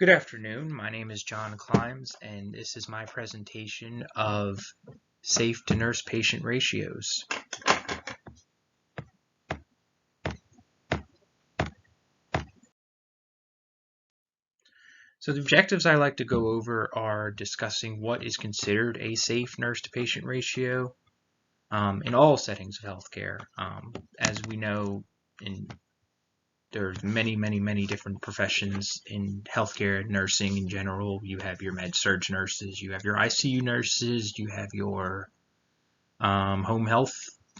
Good afternoon. My name is John Klimes, and this is my presentation of safe to nurse-patient ratios. So the objectives I like to go over are discussing what is considered a safe nurse-to-patient ratio in all settings of healthcare. As we know, there's many different professions in healthcare, nursing in general. You have your med-surg nurses, you have your ICU nurses, you have your home health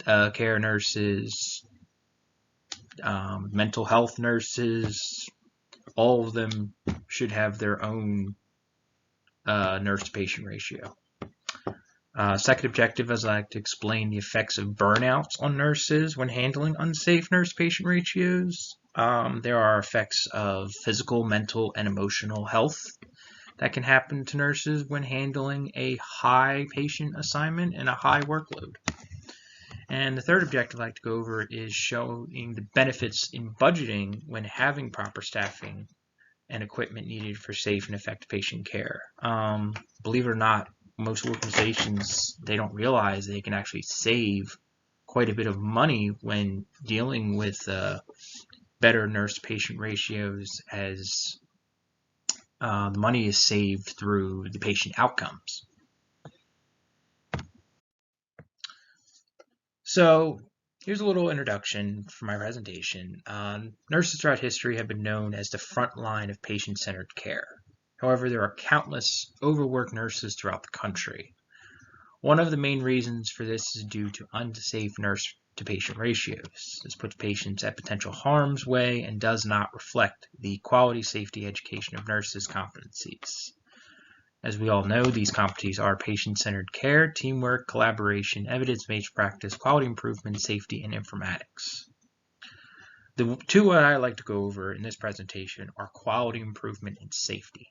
care nurses, mental health nurses. All of them should have their own nurse-to-patient ratio. Second objective is I like to explain the effects of burnouts on nurses when handling unsafe nurse-patient ratios. There are effects of physical, mental, and emotional health that can happen to nurses when handling a high patient assignment and a high workload. And the third objective I'd like to go over is showing the benefits in budgeting when having proper staffing and equipment needed for safe and effective patient care. Believe it or not, most organizations, they don't realize they can actually save quite a bit of money when dealing with better nurse-patient ratios, as the money is saved through the patient outcomes. So here's a little introduction for my presentation. Nurses throughout history have been known as the front line of patient-centered care. However, there are countless overworked nurses throughout the country. One of the main reasons for this is due to unsafe nurse-to-patient ratios. This puts patients at potential harm's way and does not reflect the quality, safety, education of nurses' competencies. As we all know, these competencies are patient-centered care, teamwork, collaboration, evidence-based practice, quality improvement, safety, and informatics. The two I like to go over in this presentation are quality improvement and safety.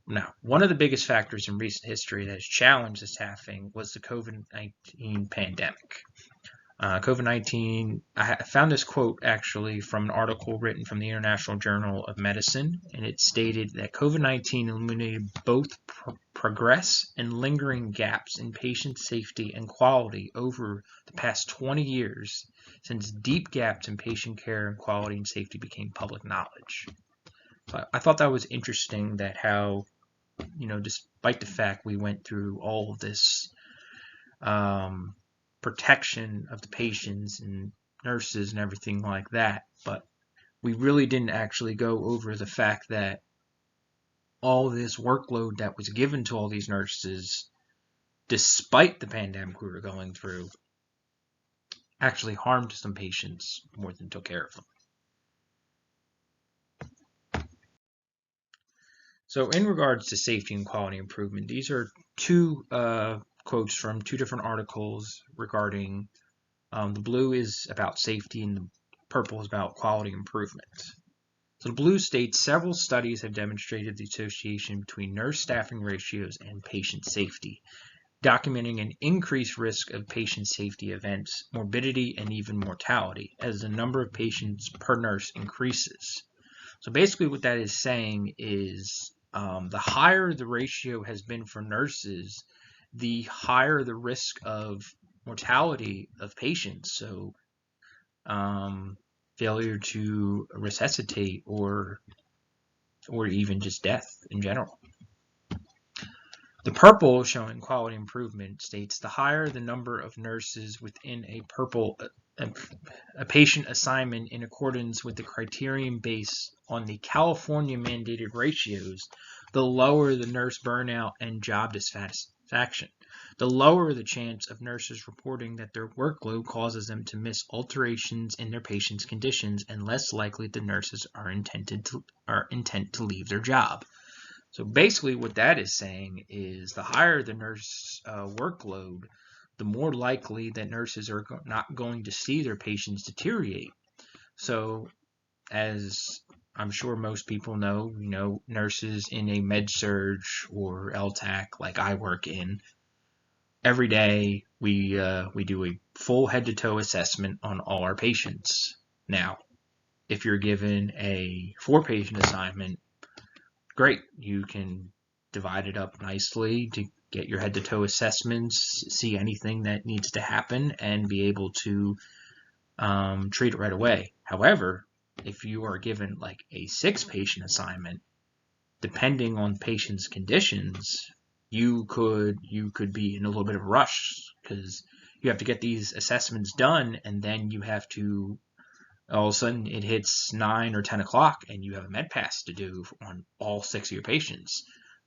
Now, one of the biggest factors in recent history that has challenged the staffing was the COVID-19 pandemic. COVID-19, I found this quote actually from an article written from the International Journal of Medicine, and it stated that COVID-19 illuminated both progress and lingering gaps in patient safety and quality over the past 20 years, since deep gaps in patient care and quality and safety became public knowledge. So I thought that was interesting, that how, despite the fact we went through all of this protection of the patients and nurses and everything like that, but we really didn't actually go over the fact that all this workload that was given to all these nurses, despite the pandemic we were going through, actually harmed some patients more than took care of them. So in regards to safety and quality improvement, these are two quotes from two different articles regarding the blue is about safety and the purple is about quality improvement. So the blue states several studies have demonstrated the association between nurse staffing ratios and patient safety, documenting an increased risk of patient safety events, morbidity, and even mortality as the number of patients per nurse increases. So basically what that is saying is the higher the ratio has been for nurses, the higher the risk of mortality of patients. So failure to resuscitate or even just death in general. The purple, showing quality improvement, states the higher the number of nurses within a patient assignment in accordance with the criterion based on the California mandated ratios, the lower the nurse burnout and job dissatisfaction. The lower the chance of nurses reporting that their workload causes them to miss alterations in their patients' conditions, and less likely the nurses are intent to leave their job. So basically what that is saying is the higher the nurse workload, the more likely that nurses are not going to see their patients deteriorate. So as I'm sure most people know, nurses in a med-surg or LTAC like I work in, every day we do a full head-to-toe assessment on all our patients. Now, if you're given a 4-patient assignment, great. You can divide it up nicely to get your head-to-toe assessments, see anything that needs to happen, and be able to treat it right away. However, if you are given like a 6-patient assignment, depending on patient's conditions, you could be in a little bit of a rush because you have to get these assessments done, and then you have to all of a sudden it hits 9 or 10 o'clock and you have a med pass to do on all 6 of your patients.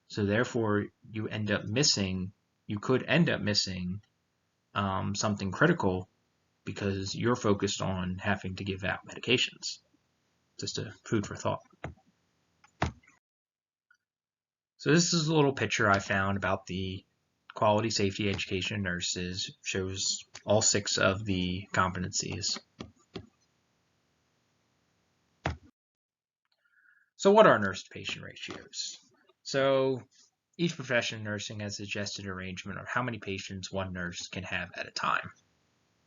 So therefore you could end up missing something critical because you're focused on having to give out medications. Just a food for thought. So this is a little picture I found about the quality, safety, education nurses. Shows all 6 of the competencies. So what are nurse-to-patient ratios? So each profession in nursing has suggested arrangement of how many patients one nurse can have at a time.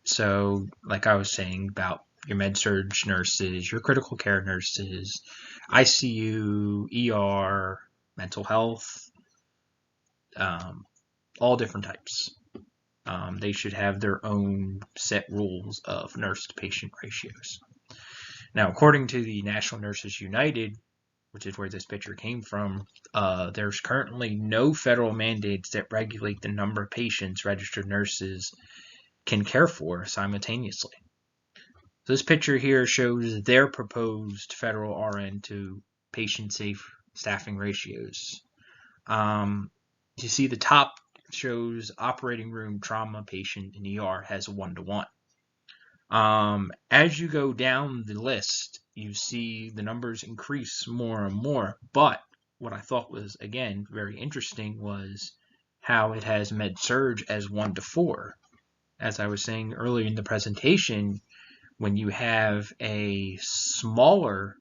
So like I was saying about your med-surg nurses, your critical care nurses, ICU, ER, mental health, all different types. They should have their own set rules of nurse-to-patient ratios. Now, according to the National Nurses United, which is where this picture came from, there's currently no federal mandates that regulate the number of patients registered nurses can care for simultaneously. So this picture here shows their proposed federal RN to patient safe staffing ratios. You see the top shows operating room trauma patient in ER has 1:1. As you go down the list, you see the numbers increase more and more. But what I thought was, again, very interesting was how it has med-surg as 1:4. As I was saying earlier in the presentation, when you have a smaller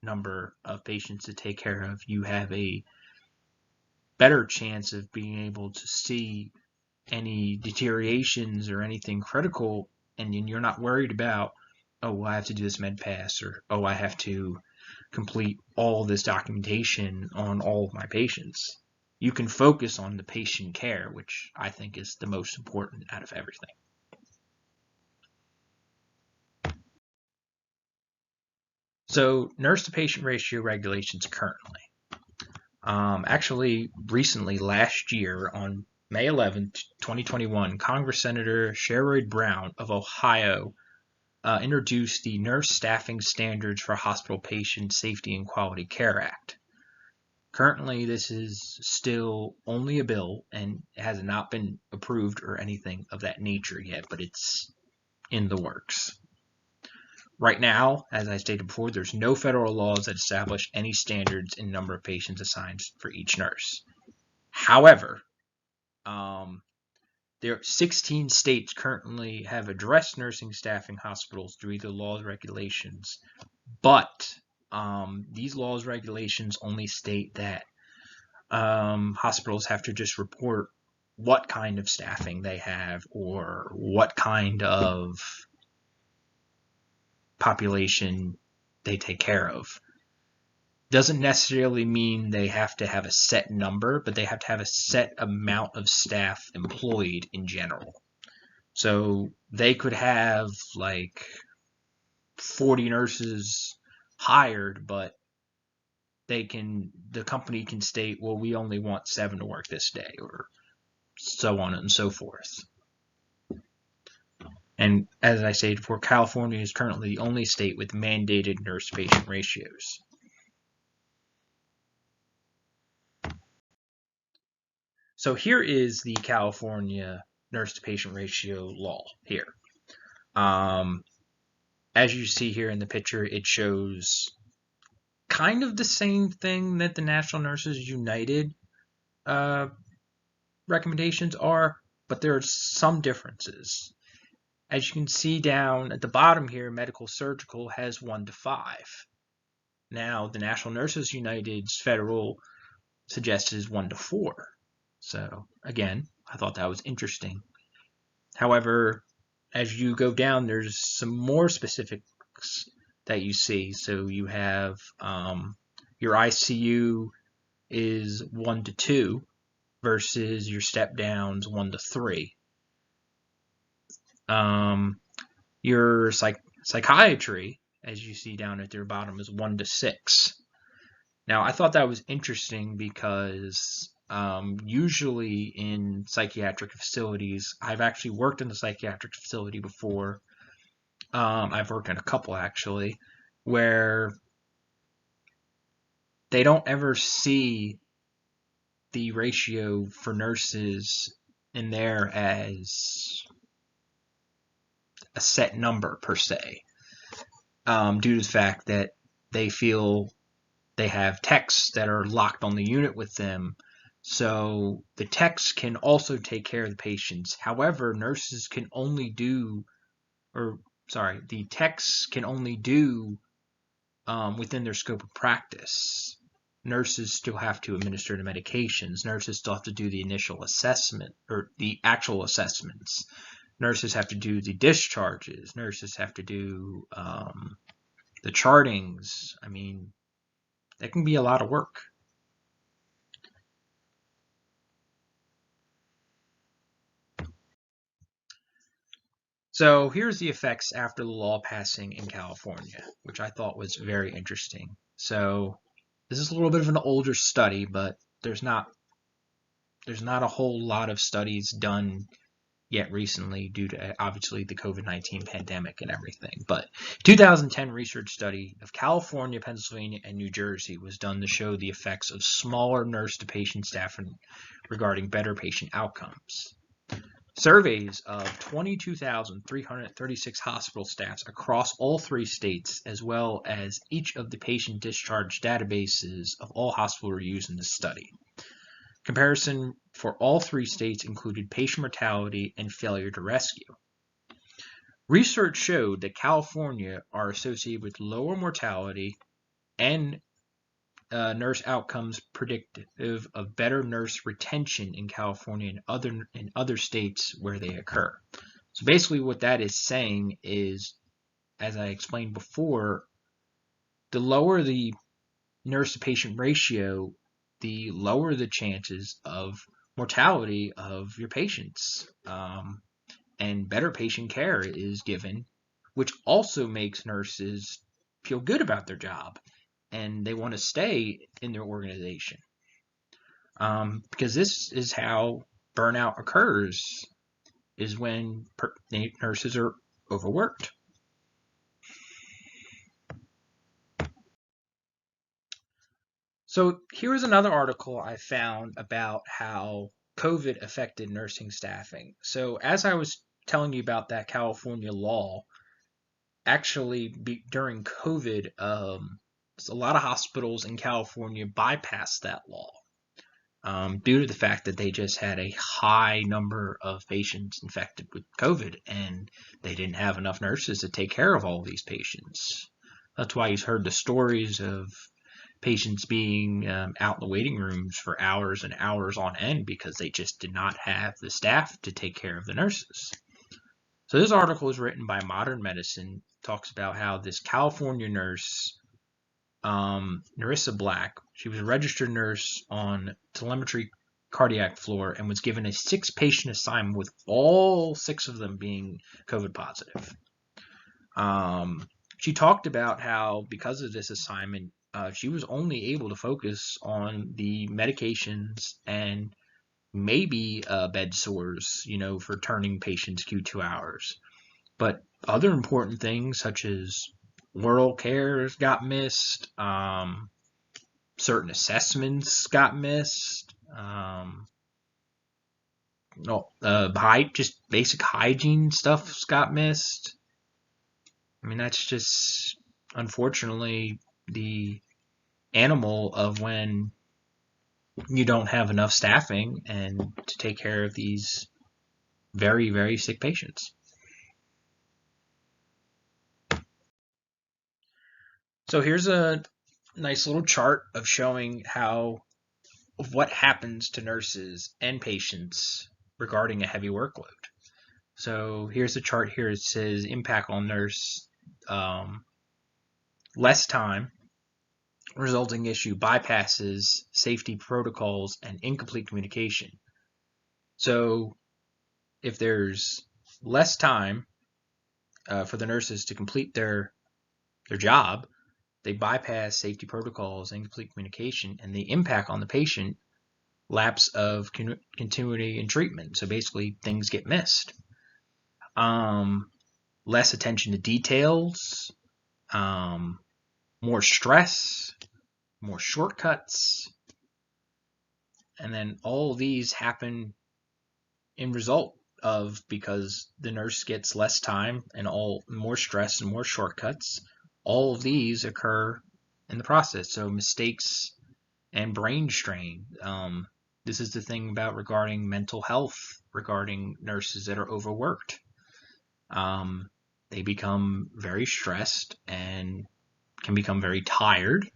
number of patients to take care of, you have a better chance of being able to see any deteriorations or anything critical, and you're not worried about, oh, well, I have to do this med pass, or oh, I have to complete all this documentation on all of my patients. You can focus on the patient care, which I think is the most important out of everything. So nurse-to-patient ratio regulations currently. Actually, recently, last year, on May 11th, 2021, Congress Senator Sherrod Brown of Ohio introduced the Nurse Staffing Standards for Hospital Patient Safety and Quality Care Act. Currently, this is still only a bill and has not been approved or anything of that nature yet, but it's in the works. Right now, as I stated before, there's no federal laws that establish any standards in number of patients assigned for each nurse. However, there are 16 states currently have addressed nursing staffing hospitals through either laws or regulations, but these laws regulations only state that hospitals have to just report what kind of staffing they have or what kind of population they take care of. Doesn't necessarily mean they have to have a set number, but they have to have a set amount of staff employed in general. So they could have like 40 nurses hired, but the company can state, well, we only want 7 to work this day, or so on and so forth. And as I stated before, California is currently the only state with mandated nurse-patient ratios. So here is the California nurse-to-patient ratio law here. As you see here in the picture, it shows kind of the same thing that the National Nurses United recommendations are, but there are some differences. As you can see down at the bottom here, medical surgical has 1:5. Now, the National Nurses United's federal suggested is 1:4. So, again, I thought that was interesting. However, as you go down, there's some more specifics that you see. So you have your ICU is 1 to 2 versus your step downs 1 to 3. Your psychiatry, as you see down at their bottom, is 1 to 6. Now, I thought that was interesting because usually in psychiatric facilities, I've actually worked in a psychiatric facility before. I've worked in a couple actually, where they don't ever see the ratio for nurses in there as a set number per se, due to the fact that they feel they have techs that are locked on the unit with them. So the techs can also take care of the patients. However, nurses can only do, the techs can only do within their scope of practice. Nurses still have to administer the medications. Nurses still have to do the initial assessment or the actual assessments. Nurses have to do the discharges. Nurses have to do the chartings. I mean, that can be a lot of work. So here's the effects after the law passing in California, which I thought was very interesting. So this is a little bit of an older study, but there's not a whole lot of studies done yet recently due to obviously the COVID-19 pandemic and everything. But 2010 research study of California, Pennsylvania, and New Jersey was done to show the effects of smaller nurse-to-patient staffing regarding better patient outcomes. Surveys of 22,336 hospital staffs across all 3 states, as well as each of the patient discharge databases of all hospitals were used in this study. Comparison for all 3 states included patient mortality and failure to rescue. Research showed that California are associated with lower mortality and nurse outcomes predictive of better nurse retention in California and other states where they occur. So basically what that is saying is, as I explained before, the lower the nurse-to-patient ratio, the lower the chances of mortality of your patients, and better patient care is given, which also makes nurses feel good about their job and they want to stay in their organization, because this is how burnout occurs, is when nurses are overworked. So here's another article I found about how COVID affected nursing staffing. So as I was telling you about that California law, actually during COVID, a lot of hospitals in California bypassed that law due to the fact that they just had a high number of patients infected with COVID, and they didn't have enough nurses to take care of all these patients. That's why you've heard the stories of patients being out in the waiting rooms for hours and hours on end because they just did not have the staff to take care of the nurses. So this article is written by Modern Medicine, talks about how this California nurse, Narissa Black, she was a registered nurse on telemetry cardiac floor and was given a 6-patient assignment with all 6 of them being COVID positive. She talked about how because of this assignment, she was only able to focus on the medications and maybe bed sores, for turning patients Q2 hours. But other important things such as oral cares got missed, certain assessments got missed, just basic hygiene stuff got missed. I mean, that's just unfortunately the animal of when you don't have enough staffing and to take care of these very, very sick patients. So here's a nice little chart of showing what happens to nurses and patients regarding a heavy workload. So here's the chart here. It says impact on nurse, less time resulting issue bypasses safety protocols and incomplete communication. So if there's less time for the nurses to complete their job, they bypass safety protocols, incomplete communication, and the impact on the patient, lapse of continuity in treatment. So basically, things get missed. Less attention to details, more stress, more shortcuts, and then all these happen in result of because the nurse gets less time and more stress and more shortcuts. All of these occur in the process. So mistakes and brain strain. This is the thing about regarding mental health, regarding nurses that are overworked. They become very stressed and can become very tired.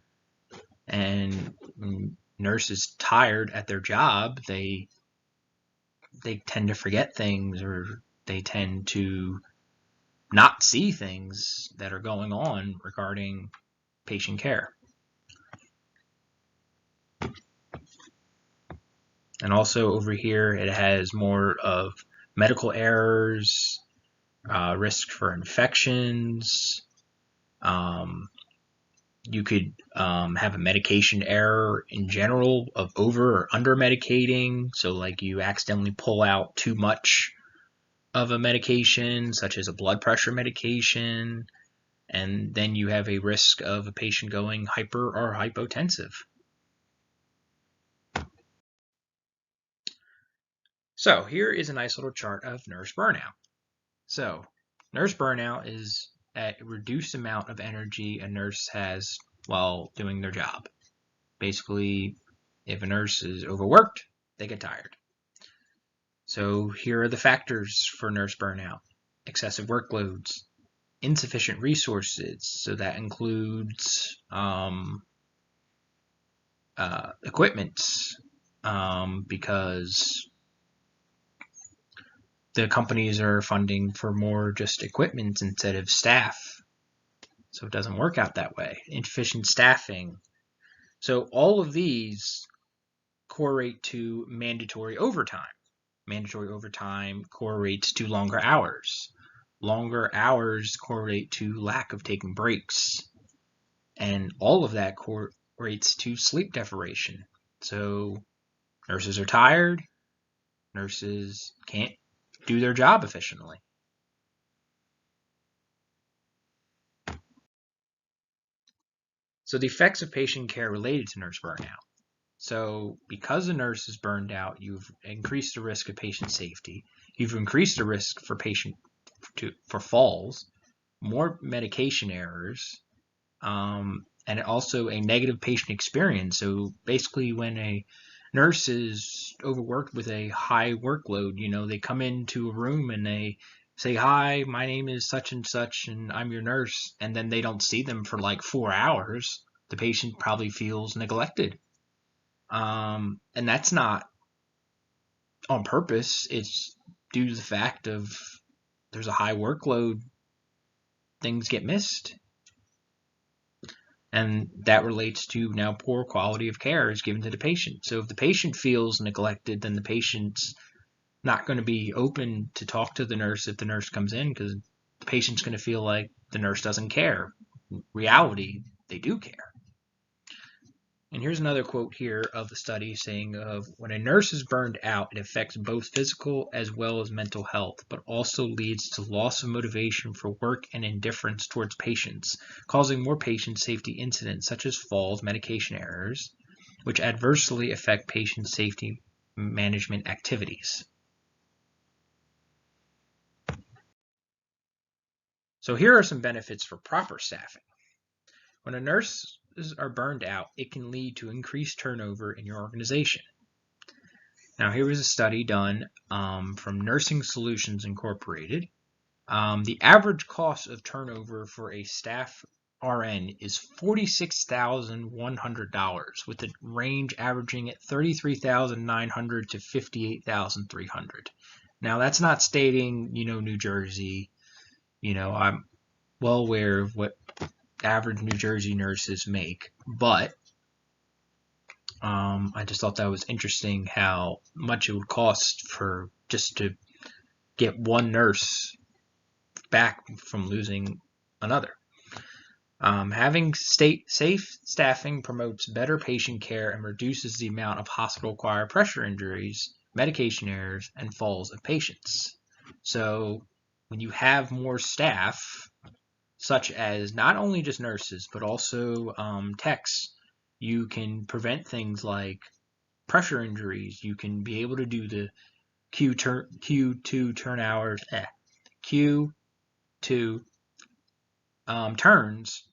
And when nurses tired at their job, they tend to forget things, or they tend to not see things that are going on regarding patient care. And also over here, it has more of medical errors, risk for infections. You could have a medication error in general of over or under medicating. So like you accidentally pull out too much of a medication, such as a blood pressure medication, and then you have a risk of a patient going hyper or hypotensive. So here is a nice little chart of nurse burnout. So nurse burnout is a reduced amount of energy a nurse has while doing their job. Basically, if a nurse is overworked, they get tired. So here are the factors for nurse burnout: excessive workloads, insufficient resources. So that includes equipment, because the companies are funding for more just equipment instead of staff. So it doesn't work out that way. Insufficient staffing. So all of these correlate to mandatory overtime. Mandatory overtime correlates to longer hours. Longer hours correlate to lack of taking breaks. And all of that correlates to sleep deprivation. So nurses are tired. Nurses can't do their job efficiently. So the effects of patient care related to nurse burnout. So because a nurse is burned out, you've increased the risk of patient safety. You've increased the risk for for falls, more medication errors, and also a negative patient experience. So basically when a nurse is overworked with a high workload, they come into a room and they say, "Hi, my name is such and such, and I'm your nurse," and then they don't see them for like 4 hours. The patient probably feels neglected. And that's not on purpose. It's due to the fact of there's a high workload, things get missed. And that relates to now poor quality of care is given to the patient. So if the patient feels neglected, then the patient's not going to be open to talk to the nurse if the nurse comes in, because the patient's going to feel like the nurse doesn't care. In reality, they do care. And here's another quote here of the study saying when a nurse is burned out, it affects both physical as well as mental health, but also leads to loss of motivation for work and indifference towards patients, causing more patient safety incidents such as falls, medication errors, which adversely affect patient safety management activities. So here are some benefits for proper staffing. When a nurses are burned out, it can lead to increased turnover in your organization. Now, here was a study done from Nursing Solutions Incorporated. The average cost of turnover for a staff RN is $46,100, with the range averaging at $33,900 to $58,300. Now, that's not stating, New Jersey. I'm well aware of what average New Jersey nurses make, but I just thought that was interesting how much it would cost for just to get one nurse back from losing another. Having safe staffing promotes better patient care and reduces the amount of hospital-acquired pressure injuries, medication errors, and falls of patients. So when you have more staff, such as not only just nurses, but also techs, you can prevent things like pressure injuries. You can be able to do the Q2 turn hours, Q2 turns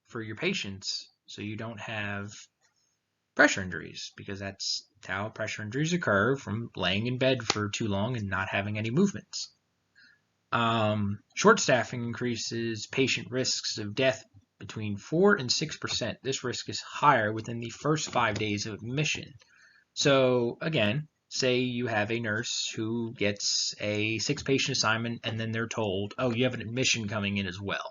for your patients, so you don't have pressure injuries, because that's how pressure injuries occur from laying in bed for too long and not having any movements. Short staffing increases patient risks of death between 4 and 6%. This risk is higher within the first 5 days of admission. So again, say you have a nurse who gets a 6-patient assignment and then they're told, oh, you have an admission coming in as well.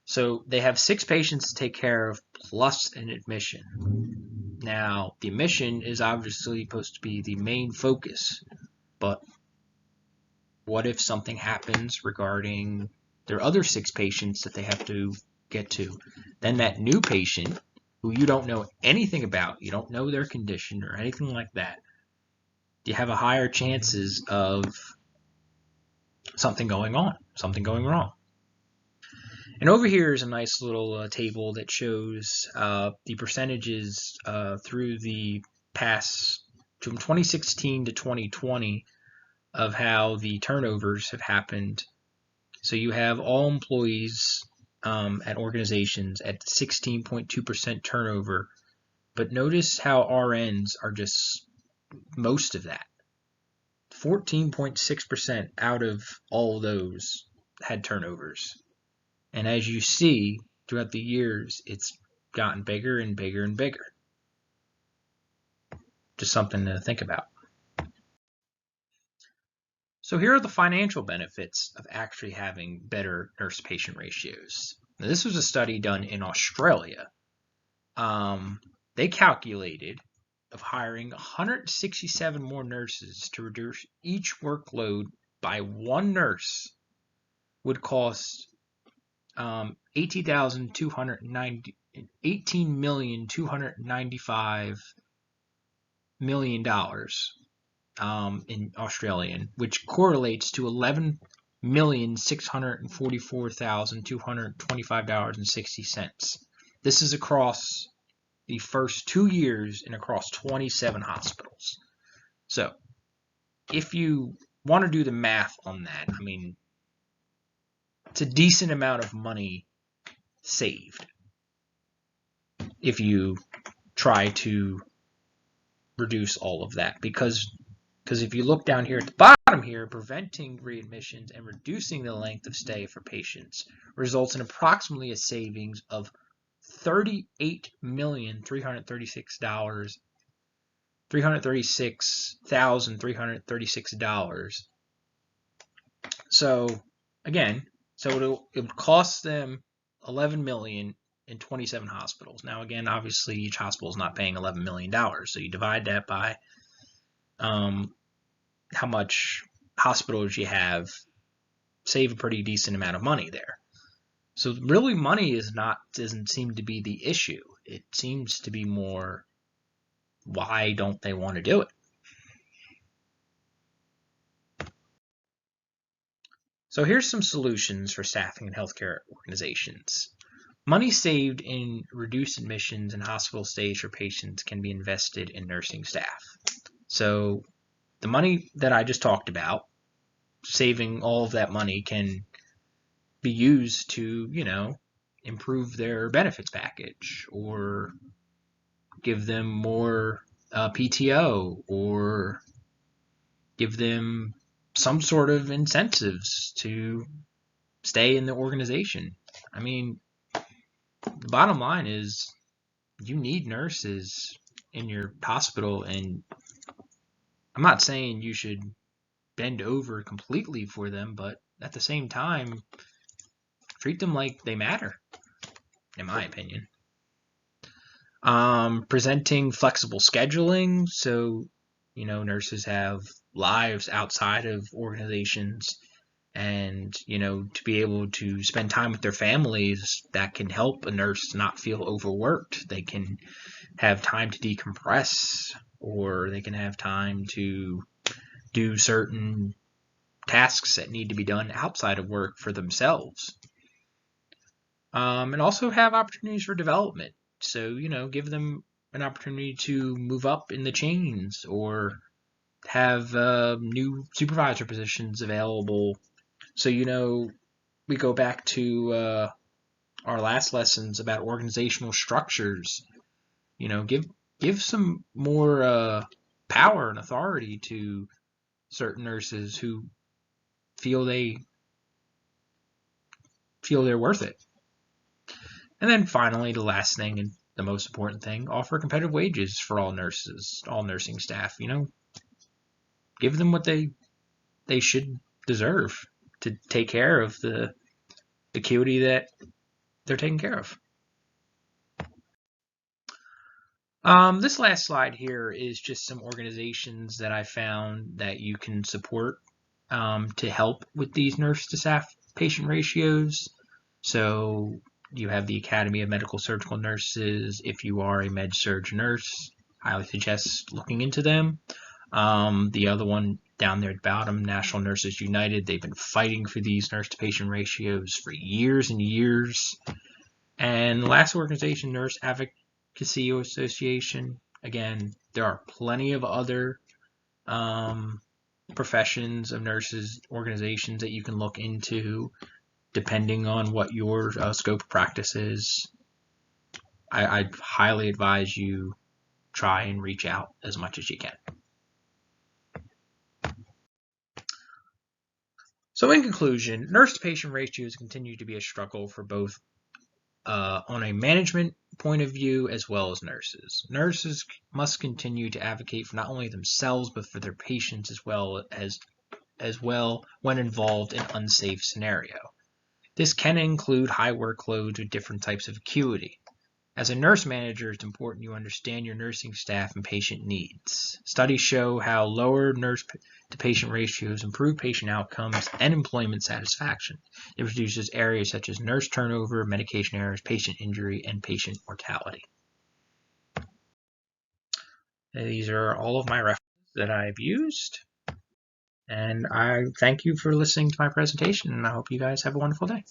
So they have 6 patients to take care of plus an admission. Now, the admission is obviously supposed to be the main focus, but what if something happens regarding their other 6 patients that they have to get to? Then that new patient, who you don't know anything about, you don't know their condition or anything like that, you have a higher chances of something going on, something going wrong. And over here is a nice little table that shows the percentages through the past, from 2016 to 2020, of how the turnovers have happened. So you have all employees at organizations at 16.2% turnover, but notice how RNs are just most of that. 14.6% out of all those had turnovers. And as you see throughout the years, it's gotten bigger and bigger and bigger. Just something to think about. So here are the financial benefits of actually having better nurse-patient ratios. Now, this was a study done in Australia. They calculated of hiring 167 more nurses to reduce each workload by one nurse would cost $18,295,000,000 in Australian, which correlates to $11,644,225.60. This is across the first 2 years and across 27 hospitals. So if you want to do the math on that, I mean, it's a decent amount of money saved if you try to reduce all of that, because if you look down here at the bottom here, preventing readmissions and reducing the length of stay for patients results in approximately a savings of $38,336,336. So again, so it would cost them $11 million in 27 hospitals. Now again, obviously each hospital is not paying $11 million, so you divide that by how much hospitals you have, save a pretty decent amount of money there. So really, money doesn't seem to be the issue. It seems to be more, why don't they want to do it? So here's some solutions for staffing and healthcare organizations. Money saved in reduced admissions and hospital stays for patients can be invested in nursing staff. So the money that I just talked about, saving all of that money, can be used to, improve their benefits package, or give them more PTO, or give them some sort of incentives to stay in the organization. I mean, the bottom line is you need nurses in your hospital, and I'm not saying you should bend over completely for them, but at the same time, treat them like they matter. in my opinion. Presenting flexible scheduling, so nurses have lives outside of organizations, and to be able to spend time with their families, that can help a nurse not feel overworked. They can have time to decompress, or they can have time to do certain tasks that need to be done outside of work for themselves. And also have opportunities for development. So, give them an opportunity to move up in the chains, or have new supervisor positions available. So, we go back to our last lessons about organizational structures. Give some more power and authority to certain nurses who feel they're worth it. And then finally, the last thing and the most important thing, offer competitive wages for all nurses, all nursing staff. Give them what they should deserve to take care of the acuity that they're taking care of. This last slide here is just some organizations that I found that you can support to help with these nurse to staff patient ratios. So you have the Academy of Medical Surgical Nurses. If you are a med-surg nurse, I highly suggest looking into them. The other one down there at the bottom, National Nurses United, they've been fighting for these nurse-to-patient ratios for years and years. And the last organization, Nurse Advocacy Association. Again, there are plenty of other professions of nurses organizations that you can look into, depending on what your scope of practice is. I'd highly advise you try and reach out as much as you can. So in conclusion, nurse-to-patient ratios continue to be a struggle for both on a management point of view as well as nurses. Nurses must continue to advocate for not only themselves but for their patients as well when involved in unsafe scenario. This can include high workloads with different types of acuity. As a nurse manager, it's important you understand your nursing staff and patient needs. Studies show how lower nurse-to-patient ratios improve patient outcomes and employment satisfaction. It reduces areas such as nurse turnover, medication errors, patient injury, and patient mortality. These are all of my references that I've used. And I thank you for listening to my presentation, and I hope you guys have a wonderful day.